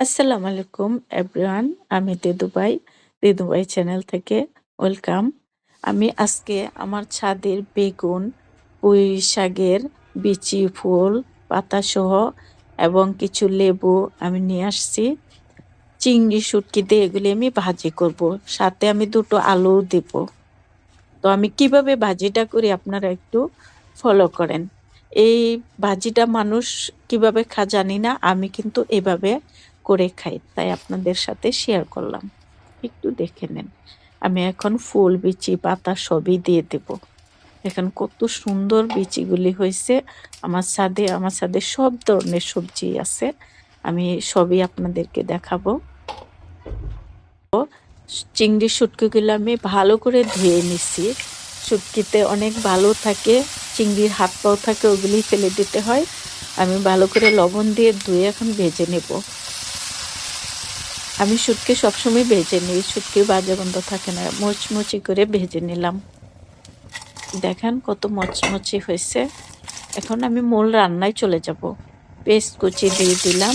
আসসালামু আলাইকুম এভরিওয়ান। আমি দিদুবাই চ্যানেল থেকে ওয়েলকাম। আমি আজকে আমার ছাদের বেগুন, পুঁই শাকের বিচি, ফুল, পাতাসহ এবং কিছু লেবু আমি নিয়ে আসছি। চিংড়ি শুটকি দিয়ে এগুলি আমি ভাজি করব। সাথে আমি দুটো আলু দেব। তো আমি কিভাবে ভাজিটা করি আপনারা একটু ফলো করেন। এই ভাজিটা মানুষ কিভাবে জানি না, আমি কিন্তু এভাবে করে খাই, তাই আপনাদের সাথে শেয়ার করলাম। একটু দেখে নেন। আমি এখন ফুল, বিচি, পাতা সবই দিয়ে দেব। দেখেন কত সুন্দর বিচিগুলি হয়েছে। আমার ছাদে সব ধরনের সবজি আছে, আমি সবই আপনাদেরকে দেখাবো। চিংড়ি শুটকিগুলো আমি ভালো করে ধুয়ে নিছি। শুটকিতে অনেক ভালো থাকে, চিংড়ির হাত পাও থাকে, ওগুলি ফেলে দিতে হয়। আমি ভালো করে লবণ দিয়ে ধুয়ে এখন ভেজে নেব। আমি শুটকি সবসময় ভেজে নিই, শুটকির বাজে গন্ধ থাকে না। মুচমুচি করে ভেজে নিলাম। দেখেন কত মচমচি হয়েছে। এখন আমি মূল রান্নায় চলে যাব। পেস্ট কুচি দিয়ে দিলাম,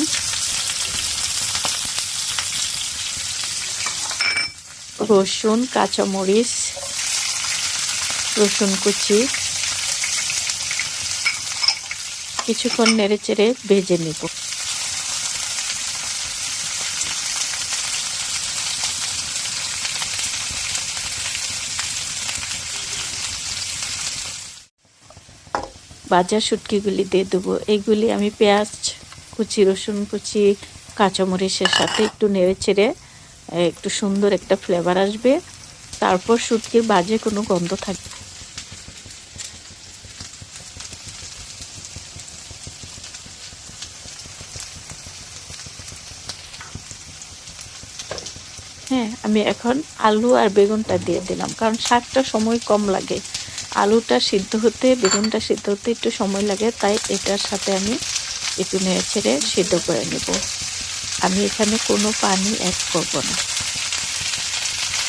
রসুন, কাঁচামরিচ, রসুন কুচি, কিছুক্ষণ নেড়ে চেড়ে ভেজে নিব। ভাজা শুটকিগুলি দিয়ে দেবো। এইগুলি আমি পেঁয়াজ কুচি, রসুন কুচি, কাঁচামরিচের সাথে একটু নেড়ে চেড়ে একটু সুন্দর একটা ফ্লেভার আসবে। তারপর শুটকির বাজে কোনো গন্ধ থাকবে। হ্যাঁ, আমি এখন আলু আর বেগুনটা দিয়ে দিলাম, কারণ শাকটা সময় কম লাগে। আলুটা সিদ্ধ হতে, বেগুনটা সিদ্ধ হতে একটু সময় লাগে, তাই এটার সাথে আমি একটু নেড়ে ছেড়ে সিদ্ধ করে নেব। আমি এখানে কোনো পানি অ্যাড করব না,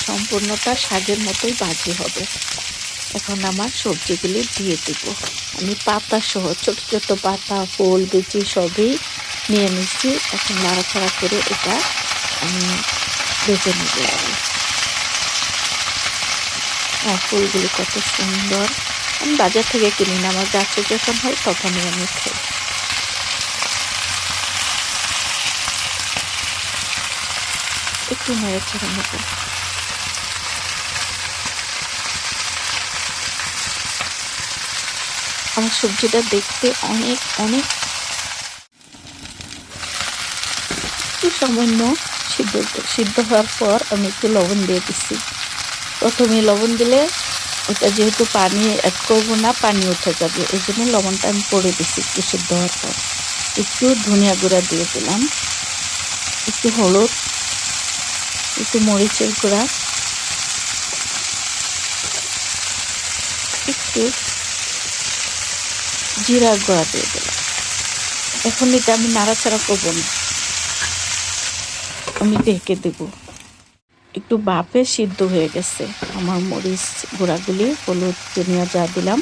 সম্পূর্ণটা শাকের মতোই ভাজি হবে। এখন আমার সবজিগুলি দিয়ে দিব। আমি পাতা সহ ছোট ছোট পাতা, ফুল, বিচি সবই নিয়ে নিচ্ছি। এখন নাড়াচাড়া করে এটা আমি ভেজে নেব। ফুলগুলি কত সুন্দর। আমি বাজার থেকে কিনি না, আমার গাছে যখন হয় তখনই আমি খাই। একটু নেড়ে ছেড়ে নেব। আমার সবজিটা দেখতে অনেক অনেক একটু সামান্য সিদ্ধ হওয়ার পর আমি একটু লবণ দিয়ে দিচ্ছি। প্রথমে লবণ দিলে ওটা যেহেতু পানি অ্যাড করবো না, পানি উঠে যাবে, এই জন্য লবণটা আমি পরে দিচ্ছি একটু সিদ্ধ হওয়ার পর। একটু ধনিয়া গুঁড়া দিয়ে দিলাম, একটু হলুদ, একটু মরিচের গুঁড়া, একটু জিরার গুঁড়া দিয়ে দিলাম। এখন এটা আমি নাড়াচাড়া করবো না, আমি ঢেকে দেব। একটু বাফে সিদ্ধ হয়ে গেছে আমার মরিচ গুঁড়াগুলি, হলুদ, ধনিয়া যা দিলাম।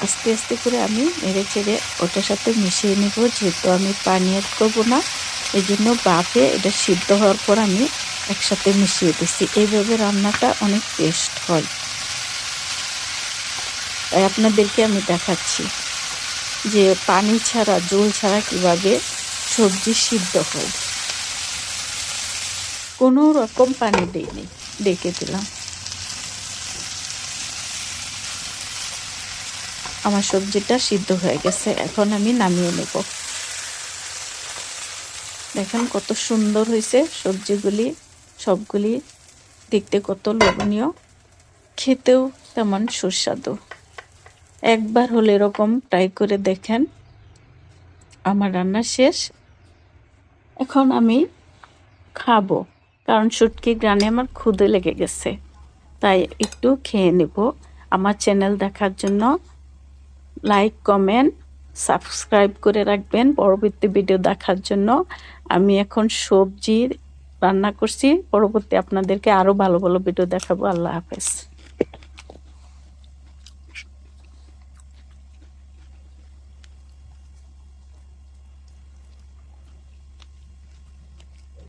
আস্তে আস্তে করে আমি নেড়ে চেড়ে ওটার সাথে মিশিয়ে নেব। যেহেতু আমি পানি অ্যাড করবো না, এই জন্য বাফে এটা সিদ্ধ হওয়ার পর আমি একসাথে মিশিয়ে দিচ্ছি। এইভাবে রান্নাটা অনেক টেস্ট হয়, তাই আপনাদেরকে আমি দেখাচ্ছি যে পানি ছাড়া, জল ছাড়া কিভাবে সবজি সিদ্ধ হয়। কোনো রকম পানি দিইনি, ডেকে দিলাম। আমার সবজিটা সিদ্ধ হয়ে গেছে, এখন আমি নামিয়ে নেব। দেখেন কত সুন্দর হয়েছে সবজিগুলি, সবগুলি দেখতে কত লোভনীয়, খেতেও তেমন সুস্বাদু। একবার হলে এরকম ট্রাই করে দেখেন। আমার রান্না শেষ, এখন আমি খাবো, কারণ শুটকি গ্রানে আমার ক্ষুধে লেগে গেছে, তাই একটু খেয়ে নেব। আমার চ্যানেল দেখার জন্য লাইক, কমেন্ট, সাবস্ক্রাইব করে রাখবেন পরবর্তী ভিডিও দেখার জন্য। আমি এখন সবজি রান্না করছি, পরবর্তী আপনাদেরকে আরও ভালো ভালো ভিডিও দেখাবো। আল্লাহ হাফেজ।